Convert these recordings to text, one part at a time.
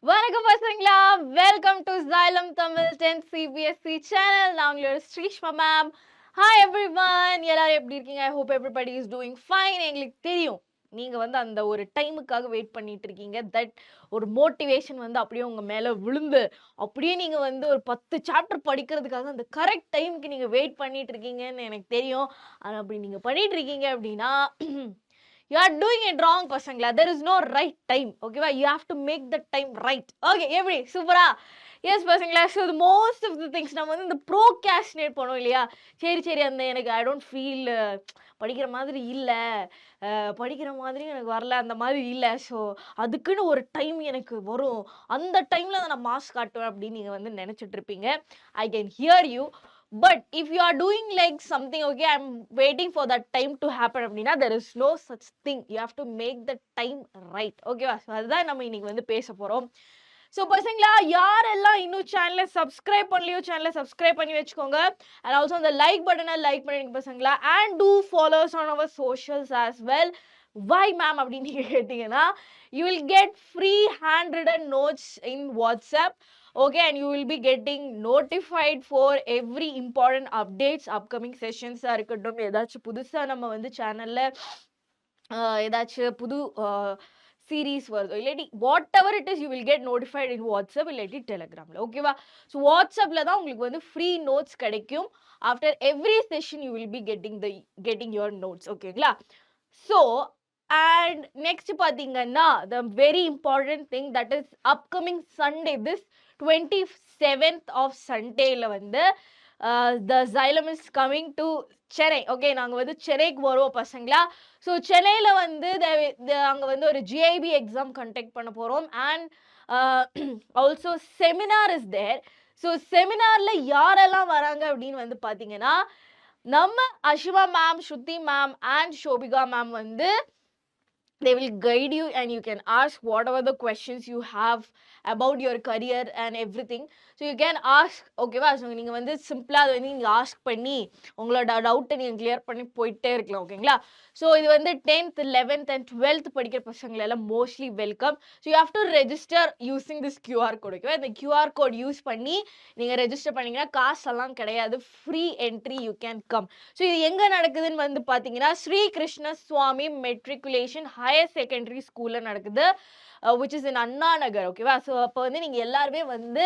வணக்கம் பசங்களா, welcome to Xylem Tamil 10th CBSE channel. நான் உங்களோட ஸ்ரீஷ்மா மேம். ஹாய் எவ்ரிவன், எல்லாரும் எப்படி இருக்கீங்க? I hope everybody is doing fine. எங்களுக்கு தெரியும் நீங்க வந்து அந்த ஒரு டைமுக்காக வெயிட் பண்ணிட்டு இருக்கீங்க. தட் ஒரு மோட்டிவேஷன் வந்து அப்படியே உங்க மேல விழுந்து அப்படியே நீங்க வந்து ஒரு 10 சாப்டர் படிக்கிறதுக்காக அந்த கரெக்ட் டைமுக்கு நீங்க வெயிட் பண்ணிட்டு இருக்கீங்கன்னு எனக்கு தெரியும். ஆனா அப்படி நீங்க பண்ணிட்டு இருக்கீங்க அப்படின்னா you are doing it wrong பசங்களா. there is no right time. ஓகேவா? you have to make the time right. Okay, எப்படி சூப்பரா? எஸ் பசங்களா. So most of the things நம்ம வந்து இந்த ப்ரோகாஸ்டினேட் பண்ணோம் இல்லையா? சரி சரி, அந்த எனக்கு ஐ டோன்ட் ஃபீல் படிக்கிற மாதிரி இல்லை, படிக்கிற மாதிரி எனக்கு வரல, அந்த மாதிரி இல்லை. ஸோ அதுக்குன்னு ஒரு டைம் எனக்கு வரும், அந்த டைமில் அதை நான் மாஸ் காட்டுவேன் அப்படின்னு நீங்கள் வந்து நினச்சிட்டு இருப்பீங்க. I can hear you. But if you are doing like something, okay, I'm waiting for that time to happen அப்படின்னா there is no such thing. You have to make the time right. ஓகேவா? So அதுதான் நம்ம இன்னைக்கு வந்து பேச போகிறோம். So பசங்களா, யாரெல்லாம் இன்னும் சேனலை சப்ஸ்கிரைப் பண்ணலையோ சேனலை சப்ஸ்கிரைப் பண்ணி வச்சுக்கோங்க. அண்ட் ஆல்சோ அந்த லைக் பட்டனை லைக் பண்ணிடுங்க பசங்களா. And do follow us on our socials as well. Why ma'am அப்படின்னு நீங்கள் கேட்டிங்கன்னா, you will get free hand return notes in WhatsApp. Okay, and you will be getting notified for every important updates, upcoming sessions இருக்கட்டும், ஏதாச்சும் புதுசா நம்ம வந்து சேனல்ல ஏதாச்சும் புது சீரீஸ் வருதோ இல்லாட்டி whatever it is, you will get notified in WhatsApp இல்லாட்டி டெலிகிராமில். ஓகேவா? ஸோ வாட்ஸ்அப்பில் தான் உங்களுக்கு வந்து ஃப்ரீ நோட்ஸ் கிடைக்கும். After every session you will be getting your notes. ஓகேங்களா? ஸோ அண்ட் நெக்ஸ்ட் பார்த்தீங்கன்னா, the very important thing that is upcoming Sunday, this 27th of சண்டேல வந்து the Xylem is coming to Chennai. Okay, நாங்கள் வந்து சென்னைக்கு வருவோம் பசங்களா. ஸோ சென்னையில் வந்து அங்கே வந்து ஒரு ஜிஐபி எக்ஸாம் கண்டக்ட் பண்ண போகிறோம். And also seminar is there. So செமினாரில் யாரெல்லாம் வராங்க அப்படின்னு வந்து பார்த்தீங்கன்னா, நம்ம Ashiva ma'am, Shruti ma'am and Shobika ma'am வந்து they will guide you and you can ask whatever the questions you have about your career and everything. So you can ask. ஓகேவா? So நீங்கள் வந்து சிம்பிளாக அதை வந்து நீங்கள் ஆஸ்க் பண்ணி உங்களோட டவுட்டை நீங்கள் கிளியர் பண்ணி போயிட்டே இருக்கலாம். ஓகேங்களா? ஸோ இது வந்து 10th 11th and 12th படிக்கிற பசங்களெல்லாம் mostly welcome. So you have to register using this QR code. ஓகேவா? இந்த கியூஆர் கோட் யூஸ் பண்ணி நீங்கள் ரெஜிஸ்டர் பண்ணிங்கன்னா காசெல்லாம் கிடையாது, free entry, you can come. So இது எங்கே நடக்குதுன்னு வந்து பார்த்தீங்கன்னா, Sri Krishna Swamy matriculation higher secondary ஸ்கூலில் நடக்குது, which is in Anna Nagar. ஓகேவா? ஸோ அப்போ வந்து நீங்கள் எல்லாருமே வந்து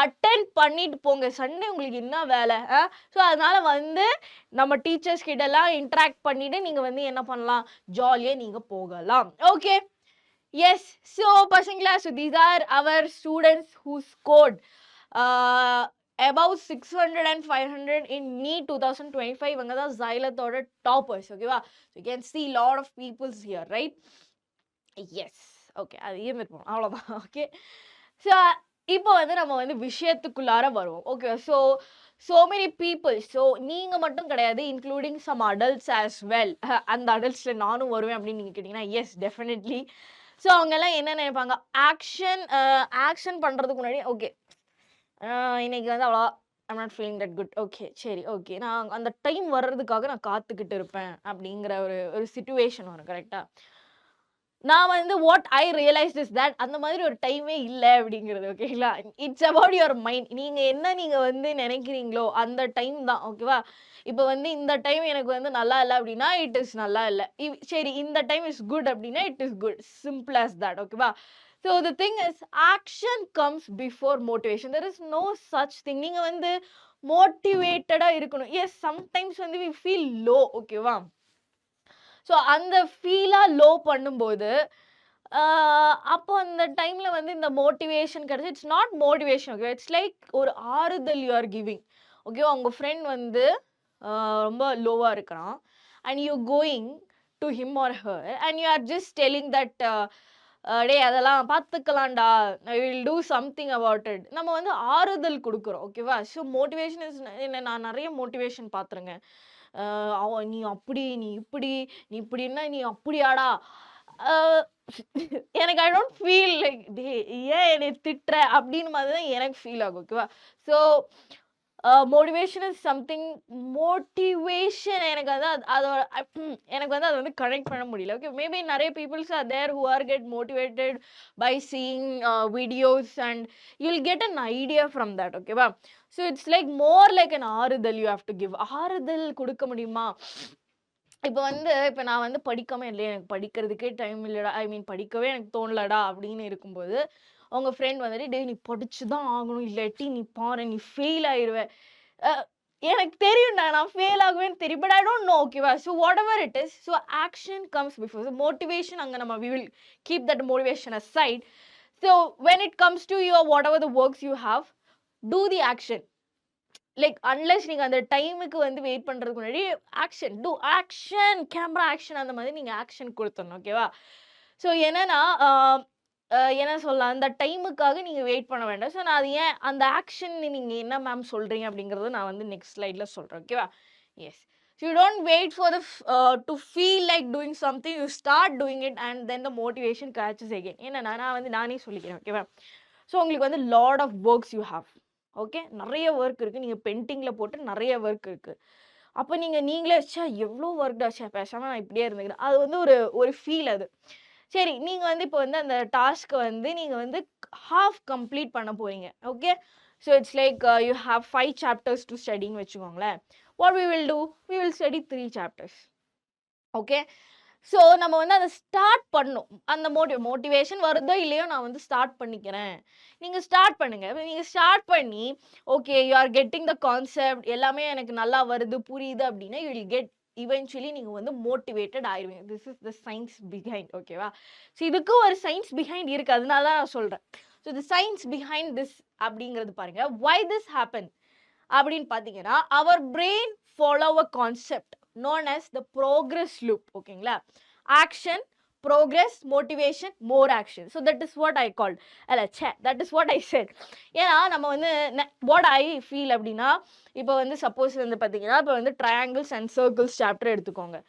அட்டென்ட் பண்ணிட்டு போங்க. சண்டே உங்களுக்கு என்ன வேலை? ஸோ அதனால வந்து நம்ம டீச்சர்ஸ் கிட்டலாம் இன்ட்ராக்ட் பண்ணிட்டு நீங்கள் வந்து என்ன பண்ணலாம், ஜாலியாக நீங்கள் போகலாம். Okay, yes. ஸோ பசங்களா, so these are our students who scored above 600 and 500 in NEET 2025. இவங்க தான் Xylemத்தோட டாப்பர்ஸ். ஓகேவா? You can see lot of peoples here, right? Yes. Okay, அது இருந்துட்டு போகணும், அவ்வளோதான். ஓகே, ஸோ இப்போ வந்து நம்ம வந்து விஷயத்துக்குள்ளார வருவோம். Okay, so many people. So நீங்கள் மட்டும் கிடையாது, including some adults as well. அந்த அடல்ட்ஸில் நானும் வருவேன் அப்படின்னு நீங்கள் கேட்டிங்கன்னா, எஸ் டெஃபினெட்லி. ஸோ அவங்கெல்லாம் என்ன நினைப்பாங்க, ஆக்ஷன் பண்ணுறதுக்கு முன்னாடி ஓகே இன்னைக்கு வந்து அவ்வளோ I'm not feeling that good. Okay சரி, ஓகே நான் அந்த டைம் வர்றதுக்காக நான் காத்துக்கிட்டு இருப்பேன் அப்படிங்கிற ஒரு சிச்சுவேஷன் வரும். கரெக்டாக? நான் வந்து what I realised is that அந்த மாதிரி ஒரு டைமே இல்லை அப்படிங்கிறது. ஓகேங்களா? It's about your mind. நீங்கள் வந்து நினைக்கிறீங்களோ அந்த டைம் தான். ஓகேவா? இப்போ வந்து இந்த டைம் எனக்கு வந்து நல்லா இல்லை அப்படின்னா இட் இஸ் நல்லா இல்லை. சரி, இந்த டைம் இஸ் குட் அப்படின்னா it is good. Simple as that. ஓகேவா? So the thing is action comes before motivation. There is no such thing. நீங்கள் வந்து மோட்டிவேட்டடாக இருக்கணும். எஸ், சம்டைம்ஸ் வந்து வி ஃபீல் லோ. ஓகேவா? ஸோ அந்த ஃபீலாக லோ பண்ணும்போது அப்போ அந்த டைமில் வந்து இந்த மோட்டிவேஷன் கிடச்சி, it's not motivation. Okay, it's like ஒரு ஆறுதல் யூ ஆர் கிவிங். ஓகேவா? உங்கள் ஃப்ரெண்ட் வந்து ரொம்ப லோவாக இருக்கிறான் and you going to him or her and you are just telling that டே அதெல்லாம் பார்த்துக்கலாம்டா, I will do something about it. நம்ம வந்து ஆறுதல் கொடுக்குறோம். ஓகேவா? ஸோ மோட்டிவேஷன் இஸ், நான் நிறைய மோட்டிவேஷன் பார்த்துருங்க. நீ அப்படி, நீ இப்படி, நீ இப்படின்னா நீ அப்படியாடா, எனக்கு ஐ டோன்ட் ஃபீல் லைக் டே ஏன் என்னை திட்டுற அப்படின்னு மாதிரி தான் எனக்கு ஃபீல் ஆகும். ஓகேவா? So motivation is something motivation எனக்கு வந்து அதோட எனக்கு வந்து அதை வந்து கனெக்ட் பண்ண முடியல. ஓகே, மேபி நிறைய peoples are there who are get motivated by seeing videos and you will get an idea from that. ஓகேவா? So it's like more like an ஆறுதல் யூ ஹேவ் டு கிவ். ஆறுதல் கொடுக்க முடியுமா? இப்போ நான் வந்து படிக்காம இல்லையா, எனக்கு படிக்கிறதுக்கே டைம் இல்லைடா, ஐ மீன் படிக்கவே எனக்கு தோணலடா அப்படின்னு இருக்கும்போது உங்க ஃப்ரெண்ட் வந்துட்டு டேய் நீ படிச்சு தான் ஆகணும், இல்லாட்டி நீ பாரு நீ ஃபெயில் ஆயிருவ. எனக்கு தெரியும்டா நான் ஃபெயில் ஆகுவேன்னு தெரியும், பட் ஐ டோன்ட் நோ. ஓகேவா? So whatever it is, so action comes before motivation. அங்கே நம்ம we will keep that motivation aside. So when it comes to your whatever the works you have, do the action. Like unless நீங்கள் அந்த டைமுக்கு வந்து wait பண்ணுறதுக்கு முன்னாடி action, do action, camera action, அந்த மாதிரி நீங்கள் ஆக்ஷன் கொடுத்துடணும். ஓகேவா? ஸோ என்னன்னா என்ன சொல்லலாம், அந்த டைமுக்காக நீங்கள் வெயிட் பண்ண வேண்டாம். ஸோ நான் அது ஏன் அந்த ஆக்ஷன் நீங்கள் என்ன மேம் சொல்கிறீங்க அப்படிங்கிறத நான் வந்து நெக்ஸ்ட் ஸ்லைடில் சொல்கிறேன். ஓகேவா? Yes. So you don't wait for the to feel like doing something, you start doing it and then the motivation catches again. ஏன்னா நான் வந்து நானே சொல்லிக்கிறேன். ஓகேவா? ஸோ உங்களுக்கு வந்து lot of works you have. Okay, நிறைய ஒர்க் இருக்குது, நீங்கள் பெயிண்டிங்கில் போட்டு நிறைய ஒர்க் இருக்குது. அப்போ நீங்களே எவ்வளோ ஒர்க்டா பேசாமல் நான் இப்படியே இருந்துக்கிறேன், அது வந்து ஒரு ஃபீல். அது சரி, நீங்கள் வந்து இப்போ வந்து அந்த டாஸ்க்கை வந்து நீங்கள் வந்து ஹாஃப் கம்ப்ளீட் பண்ண போகிறீங்க. Okay, so it's like you have 5 chapters to ஸ்டடின்னு வச்சுக்கோங்களேன். What we will do, we will study 3 chapters. Okay, so நம்ம வந்து அதை ஸ்டார்ட் பண்ணணும். அந்த மோட்டிவேஷன் வருதோ இல்லையோ நான் வந்து ஸ்டார்ட் பண்ணிக்கிறேன். நீங்கள் ஸ்டார்ட் பண்ணுங்கள். நீங்கள் ஸ்டார்ட் பண்ணி okay you are getting the concept, எல்லாமே எனக்கு நல்லா வருது புரியுது அப்படின்னா யூ வில் கெட் இவென்ச்சுவலி நீங்கள் வந்து மோட்டிவேட்டட் ஆயிடுவீங்க. This is the science behind. ஓகேவா? ஸோ இதுக்கு ஒரு சயின்ஸ் பிஹைண்ட் இருக்குது, அதனால தான் நான் சொல்கிறேன். So the science behind this அப்படிங்கிறது பாருங்கள். வை திஸ் ஹேப்பன் அப்படின்னு பார்த்தீங்கன்னா, அவர் brain follow a concept known as the progress loop. ஓகேங்களா? action, progress, motivation, more action. So that is what I called. that is what I said. ஏன்னா நம்ம வந்து what I feel அப்படின்னா, இப்போ வந்து சப்போஸ் வந்து பார்த்தீங்கன்னா, இப்போ வந்து ட்ரையாங்கிள்ஸ் அண்ட் சர்க்கிள்ஸ் சாப்டர் எடுத்துக்கோங்க.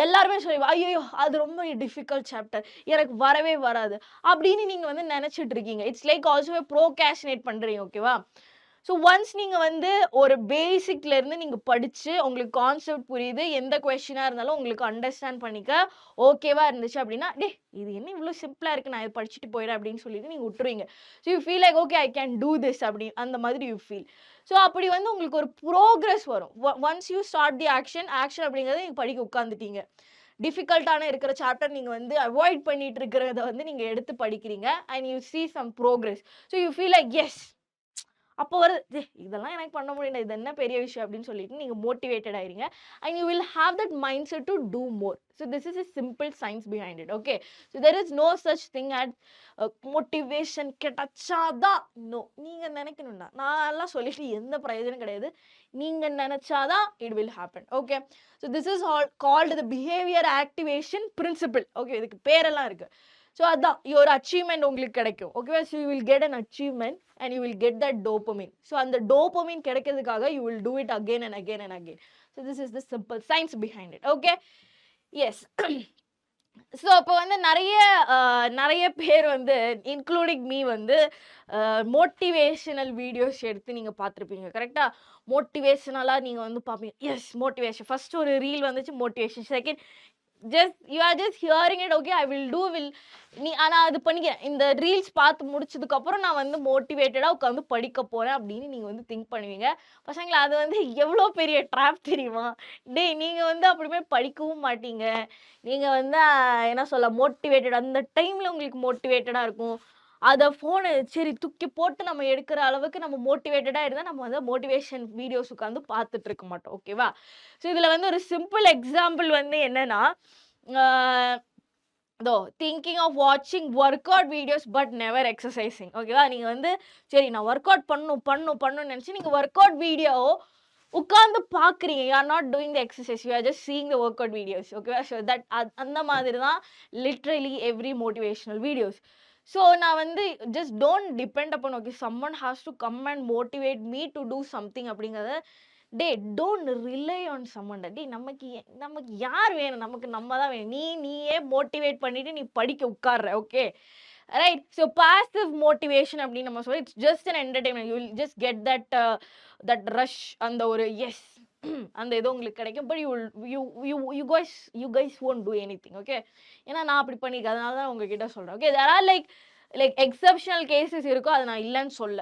எல்லாருமே சொல்லுவாங்க ஐயோ அது ரொம்ப டிஃபிகல்ட் சாப்டர், எனக்கு வரவே வராது அப்படின்னு நீங்கள் வந்து நினச்சிட்டு இருக்கீங்க. இட்ஸ் லைக் ஆல்சோ ப்ரோகாஸ்டினேட் பண்ணுறீங்க. ஓகேவா? ஸோ ஒன்ஸ் நீங்கள் வந்து ஒரு பேசிக்லேருந்து நீங்கள் படித்து உங்களுக்கு கான்செப்ட் புரியுது, எந்த கொஸ்டினாக இருந்தாலும் உங்களுக்கு அண்டர்ஸ்டாண்ட் பண்ணிக்க ஓகேவா இருந்துச்சு அப்படின்னா, இது என்ன இவ்வளோ சிம்பிளாக இருக்குது, நான் இதை படிச்சுட்டு போயிடுறேன் அப்படின்னு சொல்லிட்டு நீங்கள் விட்டுருவீங்க. So you feel like okay I can do this அப்படி அந்த மாதிரி யூ ஃபீல். ஸோ அப்படி வந்து உங்களுக்கு ஒரு ப்ரோக்ரஸ் வரும். Once you start the action அப்படிங்கிறத நீங்கள் படிக்க உட்காந்துட்டீங்க. டிஃபிகல்ட்டான இருக்கிற சாப்டர் நீங்கள் வந்து அவாய்ட் பண்ணிட்டு இருக்கிறத வந்து நீங்கள் எடுத்து படிக்கிறீங்க and you see some progress. So you feel like yes, அப்போ வருது இதெல்லாம் எனக்கு பண்ண முடியல, இது என்ன பெரிய விஷயம் அப்படின்னு சொல்லிட்டு நீங்கள் மோட்டிவேட்டட் ஆயிருங்க and you will have that mindset to do more. So this is a simple science behind it. Okay, so there is no such thing at motivation கிடைச்சாதான். நோ, நீங்கள் நினைக்கணும்னா நான் எல்லாம் சொல்லிட்டு எந்த பிரயோஜனம் கிடையாது. நீங்கள் நினைச்சாதான் it will happen. Okay, so this is all called the behaviour activation principle. Okay, இதுக்கு பேரெல்லாம் இருக்குது. ஸோ அதான் ஒரு அச்சீவ்மெண்ட் உங்களுக்கு கிடைக்கும். ஓகேவா? So you will get an achievement and you will get that dopamine. So அந்த டோபமைன் கிடைக்கிறதுக்காக you will do it again and again and again. So this is the simple science behind it. Okay, yes. So அப்போ வந்து நிறைய பேர் வந்து including me வந்து motivational videos எடுத்து நீங்கள் பார்த்துருப்பீங்க. கரெக்டாக? மோட்டிவேஷனலாக நீங்கள் வந்து பார்ப்பீங்க. எஸ், மோட்டிவேஷன் ஃபஸ்ட்டு ஒரு ரீல் வந்துச்சு, motivation. Second you are just hearing it. okay I will do நீ ஆனால் அது பண்ணிக்கிறேன். இந்த ரீல்ஸ் பார்த்து முடிச்சதுக்கப்புறம் நான் வந்து மோட்டிவேட்டடாக உட்காந்து படிக்க போகிறேன் அப்படின்னு நீங்கள் வந்து திங்க் பண்ணுவீங்க. பசங்களா, அது வந்து எவ்வளோ பெரிய ட்ராப் தெரியுமா? நீங்கள் வந்து அப்படியே படிக்கவும் மாட்டீங்க. நீங்கள் வந்து என்ன சொல்ல, மோட்டிவேட்டட் அந்த டைமில் உங்களுக்கு மோட்டிவேட்டடாக இருக்கும். அதை ஃபோனை சரி தூக்கி போட்டு நம்ம எடுக்கிற அளவுக்கு நம்ம மோட்டிவேட்டடாக இருந்தால் நம்ம வந்து மோட்டிவேஷன் வீடியோஸ் உட்காந்து பார்த்துட்டு இருக்க மாட்டோம். ஓகேவா? ஸோ இதில் வந்து ஒரு சிம்பிள் எக்ஸாம்பிள் வந்து என்னன்னா, திங்கிங் ஆஃப் வாட்சிங் work out videos but never exercising. ஓகேவா? நீங்கள் வந்து சரி நான் ஒர்க் அவுட் பண்ணணும்னு நினச்சி நீங்கள் ஒர்க் அவுட் வீடியோ உட்காந்து பார்க்குறீங்க. You are not doing the exercise, you are just seeing the work out videos. ஓகேவா? ஸோ தட் அந்த மாதிரி தான் literally every motivational videos. So நான் வந்து just don't depend upon okay someone has to come and motivate me to do something அப்படிங்கிறத don't rely on someone. நமக்கு யார் வேணும்? நமக்கு நம்ம தான் வேணும். நீயே மோட்டிவேட் பண்ணிட்டு நீ படிக்க உட்கார்ற. Okay, right. So passive motivation அப்படின்னு நம்ம சொல்லி it's just an entertainment. You will just get that rush, அந்த ஒரு எஸ் அந்த இது உங்களுக்கு கிடைக்கும். But you guys won't do anything. Okay, ஏன்னா நான் அப்படி பண்ணிக்க, அதனால தான் உங்ககிட்ட சொல்கிறேன். Okay, there are like exceptional cases இருக்கும், அது நான் இல்லைன்னு சொல்ல.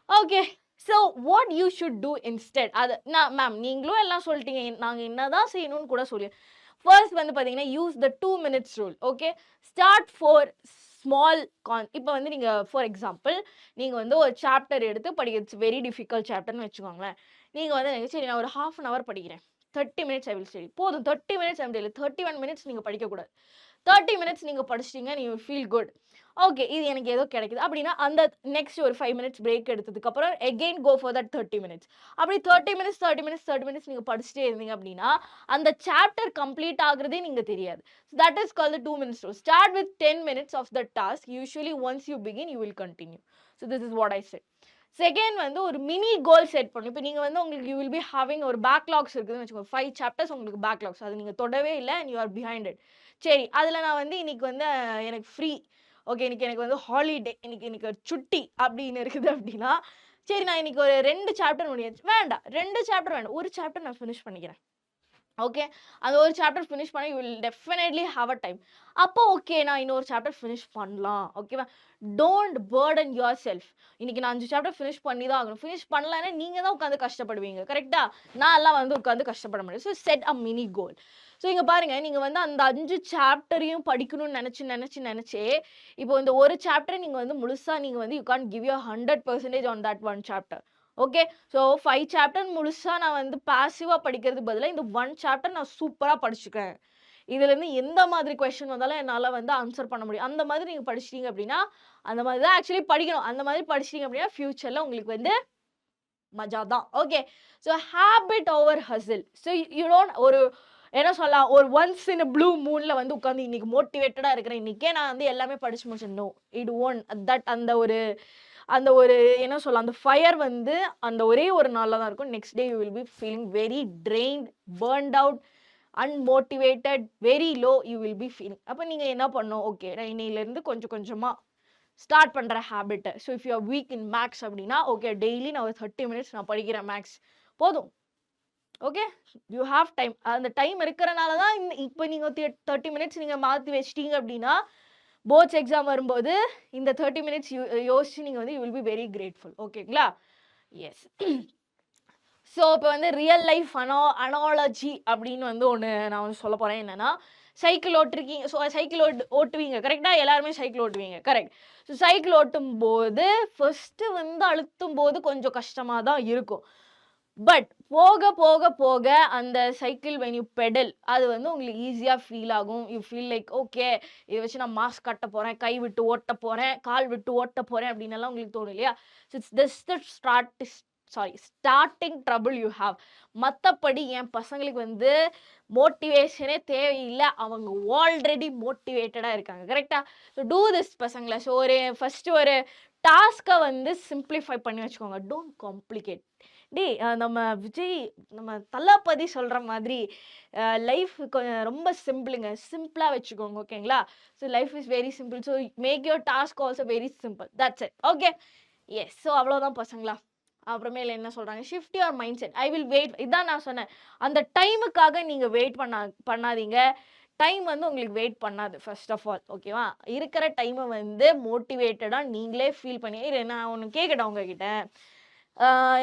Okay, so what you should do instead, அது நான் மேம் நீங்களும் எல்லாம் சொல்லிட்டீங்க, நாங்கள் என்னதான் செய்யணும்னு கூட சொல்லி. ஃபர்ஸ்ட் வந்து பார்த்தீங்கன்னா use the 2 minutes rule. Okay, start for small இப்போ வந்து நீங்கள் ஃபார் எக்ஸாம்பிள் நீங்கள் வந்து ஒரு சாப்டர் எடுத்து படிக்க, இட்ஸ் வெரி டிஃபிகல்ட் சாப்டர்னு வச்சுக்கோங்களேன். நீங்கள் வந்து சரி நான் ஒரு ½ an hour படிக்கிறேன், 30 minutes ஐ வில் ஸ்டடி. போதும், 30 minutes ஐ இல்லை 31 minutes நீங்கள் படிக்கக்கூடாது. 30 minutes நீங்கள் படிச்சிட்டிங்க, நீங்கள் ஃபீல் குட். ஓகே, இது எனக்கு ஏதோ கிடைக்குது அப்படின்னா அந்த நெக்ஸ்ட் ஒரு 5 minutes பிரேக் எடுத்ததுக்கப்புறம் again go for that 30 minutes. அப்படி 30 minutes நீங்கள் படிச்சுட்டே இருந்தீங்க அப்படின்னா அந்த சாப்டர் கம்ப்ளீட் ஆகுறதே நீங்கள் தெரியாது. That is called 2 minutes rule. Start with 10 minutes of the task. Usually once you begin you will continue. So this is what I said. Second வந்து ஒரு மினி கோல் செட் பண்ணும். இப்போ நீங்கள் வந்து உங்களுக்கு யூ வில் பி ஹேவிங் ஒரு backlogs இருக்குதுன்னு வச்சுக்கோங்க, 5 chapters உங்களுக்கு பேக்லாக்ஸ், அது நீங்கள் தொடவே இல்லை and you R behind it. சரி, அதில் நான் வந்து இன்னைக்கு வந்து எனக்கு ஃப்ரீ, ஓகே இன்னைக்கு எனக்கு வந்து ஹாலிடே, இன்னைக்கு ஒரு சுட்டி அப்படின்னு இருக்குது அப்படின்னா, சரி நான் இன்னைக்கு ஒரு 2 சாப்டர் முடியாது, வேண்டாம் 2 சாப்டர் வேண்டாம், ஒரு சாப்டர் நான் ஃபினிஷ் பண்ணிக்கிறேன். ஓகே, அந்த ஒரு சாப்டர் ஃபினிஷ் பண்ணி you will definitely have a time. அப்போ ஓகே நான் இன்னொரு சாப்டர் ஃபினிஷ் பண்ணலாம். ஓகேவா, டோன்ட் பர்டன் யுவர் செல்ஃப். இன்னைக்கு நான் 5 சாப்டர் ஃபினிஷ் பண்ணி தான் ஆகணும். ஃபினிஷ் பண்ணலன்னா நீங்கள் தான் உட்காந்து கஷ்டப்படுவீங்க. கரெக்டா, நான் எல்லாம் வந்து உட்காந்து கஷ்டப்பட முடியும். ஸோ செட் அ மினி கோல். ஸோ இங்கே பாருங்க, நீங்கள் வந்து அந்த 5 சாப்டரையும் படிக்கணும்னு நினச்சே இப்போ இந்த ஒரு சாப்டரை நீங்கள் வந்து முழுசாக நீங்கள் வந்து you can't give you 100% on that one chapter. Okay, so 5 chapter முழுசாக நான் வந்து பாசிவாக படிக்கிறதுக்கு பதிலாக இந்த 1 சாப்டர் நான் சூப்பராக படிச்சுக்கிறேன், இதுலேருந்து எந்த மாதிரி கொஸ்டின் வந்தாலும் என்னால் வந்து ஆன்சர் பண்ண முடியும், அந்த மாதிரி நீங்கள் படிச்சிட்டீங்க அப்படின்னா, அந்த மாதிரி தான் ஆக்சுவலி படிக்கணும். அந்த மாதிரி படிச்சிட்டிங்க அப்படின்னா ஃப்யூச்சரில் உங்களுக்கு வந்து மஜா தான். Okay, so habit over hustle. So you don't ஒரு என்ன சொல்லலாம், ஒரு ஒன்ஸ் இன் ப்ளூ மூனில் வந்து உட்காந்து இன்னைக்கு மோட்டிவேட்டடாக இருக்கிறேன், இன்றைக்கே நான் வந்து எல்லாமே படிச்சு முடிச்சேன். No, it won't that. அந்த ஒரு என்ன சொல்லலாம், அந்த ஃபயர் வந்து அந்த ஒரே ஒரு நாளில் தான் இருக்கும். Next day you will be feeling very drained, burnt out, unmotivated, very low you will be feeling. அப்போ நீங்கள் என்ன பண்ணணும், ஓகே நான் இன்னையிலேருந்து கொஞ்சம் கொஞ்சமாக ஸ்டார்ட் பண்ணுற ஹேபிட்டை. So if you are weak in maths அப்படின்னா ஓகே டெய்லி நான் ஒரு 30 minutes நான் படிக்கிறேன் மேக்ஸ், போதும். Okay, you have time. அந்த டைம் இருக்கிறனால தான் இப்போ நீங்கள் 30 minutes நீங்கள் மாற்றி வச்சிட்டீங்க அப்படின்னா போர்ட்ஸ் எக்ஸாம் வரும்போது இந்த 30 minutes யோசிச்சு நீங்கள் வந்து you will be very grateful. ஓகேங்களா, எஸ். ஸோ இப்போ வந்து ரியல் லைஃப் அனாலஜி அப்படின்னு வந்து ஒன்று நான் வந்து சொல்ல போகிறேன். என்னென்னா, சைக்கிள் ஓட்டிருக்கீங்க, ஸோ சைக்கிள் ஓட்டுவீங்க கரெக்டாக, எல்லாருமே சைக்கிள் ஓட்டுவீங்க கரெக்ட். ஸோ சைக்கிள் ஓட்டும் போது ஃபஸ்ட்டு வந்து அழுத்தும் போது கொஞ்சம் கஷ்டமாக தான் இருக்கும். பட் போக போக போக அந்த சைக்கிள் வென் யூ பெடல் அது வந்து உங்களுக்கு ஈஸியாக ஃபீல் ஆகும். யூ ஃபீல் லைக் ஓகே இதை வச்சு நான் மாஸ்க் கட்ட போகிறேன், கை விட்டு ஓட்ட போகிறேன், கால் விட்டு ஓட்ட போகிறேன் அப்படின்னலாம் உங்களுக்கு தோணும் இல்லையா. So it's just starting trouble you have. மற்றபடி என் பசங்களுக்கு வந்து மோட்டிவேஷனே தேவையில்லை, அவங்க ஆல்ரெடி மோட்டிவேட்டடாக இருக்காங்க கரெக்டாக. ஸோ டூ திஸ் பசங்களை. ஸோ ஃபஸ்ட்டு ஒரு டாஸ்க்கை வந்து சிம்பிளிஃபை பண்ணி வச்சுக்கோங்க, டோன்ட் காம்ப்ளிகேட். நம்ம விஜய் நம்ம தளபதி சொல்கிற மாதிரி லைஃப் கொஞ்சம் ரொம்ப சிம்பிளுங்க, சிம்பிளாக வச்சுக்கோங்க ஓகேங்களா. So life is very simple. So make your task also very simple, that's it. Okay, yes. So அவ்வளோதான் பசங்களா. அப்புறமேல என்ன சொல்கிறாங்க, shift your mindset, I will wait. இதான் நான் சொன்னேன், அந்த டைமுக்காக நீங்கள் வெயிட் பண்ணாதீங்க. டைம் வந்து உங்களுக்கு வெயிட் பண்ணாது ஃபர்ஸ்ட் ஆஃப் ஆல். ஓகேவா, இருக்கிற டைமை வந்து மோட்டிவேட்டடாக நீங்களே ஃபீல் பண்ணி. நான் ஒன்று கேட்கட்டேன் உங்ககிட்ட,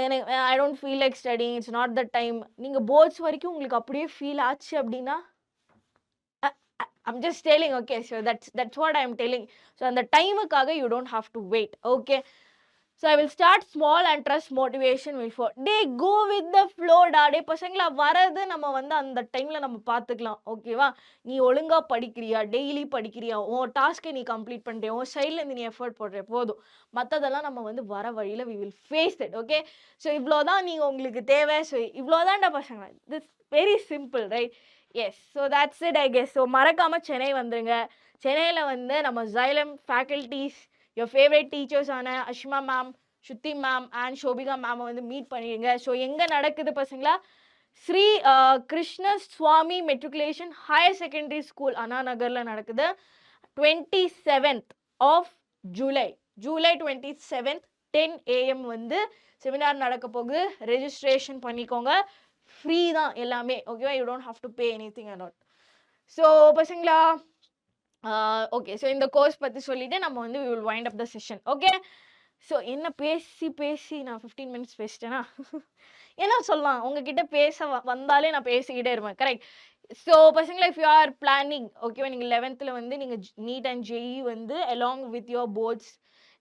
எனக்கு I don't feel like studying, it's not the time. நீங்கள் போர்ட்ஸ் வரைக்கும் உங்களுக்கு அப்படியே ஃபீல் ஆச்சு அப்படின்னா I'm just telling. Okay, so that's what I am telling. So அந்த டைமுக்காக you don't have to wait. Okay, so I will start small and trust motivation will flow. Go with the flow டே பசங்களா. வரது நம்ம வந்து அந்த டைமில் நம்ம பார்த்துக்கலாம். ஓகேவா, நீ ஒழுங்காக படிக்கிறியா, டெய்லி படிக்கிறியா, உன் டாஸ்க்கை நீ கம்ப்ளீட் பண்ணுறியா, உன் சைட்லேருந்து நீ எஃபர்ட் போடுற, போதும். மற்றதெல்லாம் நம்ம வந்து வர வழியில் we will face it. Okay, so இவ்வளோதான் நீங்கள் உங்களுக்கு தேவை. ஸோ இவ்வளோதான்டா பசங்களா, this very simple right. Yes, so that's it I guess. So மறக்காமல் சென்னை வந்துருங்க. சென்னையில் வந்து நம்ம ஜைலம் ஃபேக்கல்ட்டிஸ், யோர் ஃபேவரட் டீச்சர்ஸான Ashma ma'am, Shruti ma'am and Shobika மேமை வந்து மீட் பண்ணிடுங்க. ஸோ எங்கே நடக்குது பசங்களா, Sri Krishna Swamy matriculation higher secondary school அண்ணா நகரில் நடக்குது. 27th of July 27th 10 AM வந்து செமினார் நடக்க போகுது. ரெஜிஸ்ட்ரேஷன் பண்ணிக்கோங்க. ஃப்ரீ தான் எல்லாமே. ஓகேவா? You don't have to pay anything at all. So பசங்களா, ஓகே. ஸோ இந்த கோர்ஸ் பற்றி சொல்லிட்டு நம்ம வந்து we will wind up the session. Okay. So என்ன பேசி நான் 15 மினிட்ஸ் பேசிட்டேனா? என்ன சொல்லலாம், உங்ககிட்ட பேச வந்தாலே நான் பேசிக்கிட்டே இருப்பேன். கரெக்ட். ஸோ பசங்களா, இஃப் யூ ஆர் பிளானிங், ஓகேவா, நீங்கள் 11th வந்து நீங்கள் நீட் அண்ட் ஜேஇ வந்து அலாங் வித் யோர் போர்ட்ஸ்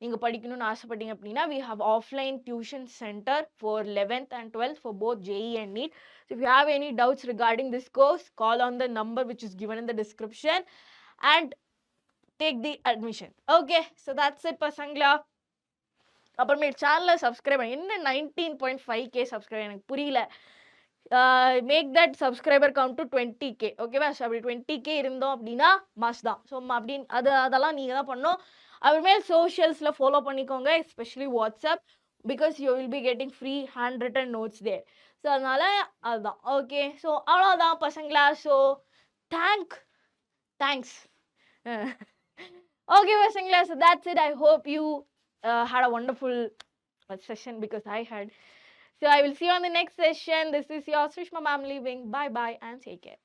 நீங்கள் படிக்கணும்னு ஆசைப்பட்டீங்க அப்படின்னா, we have offline tuition center for 11th and 12th for both JEE and NEET. So if you have any doubts regarding this course, call on the number which is given in the description and take the admission. Okay, so that's it பசங்களா. அப்புறமே சேனலை subscribe பண்ணி, என்ன 19.5K subscriber எனக்கு புரியல. Make that subscriber count to 20K. ஓகேவா? So அப்படி 20K இருந்தோம் அப்படின்னா மாஸ் தான். ஸோ அப்படின்னு அதெல்லாம் நீங்கள் தான் பண்ணணும். அப்புறமே சோஷியல்ஸில் ஃபாலோ பண்ணிக்கோங்க, especially WhatsApp, because you will be getting free hand return notes there. So அதனால அதுதான். ஓகே, ஸோ அவ்வளோதான் பசங்களா. So thanks. Okay, Vasangla, so that's it. I hope you had a wonderful session because I had. So I will see you on the next session. This is your Srishma ma'am leaving. Bye bye and take care.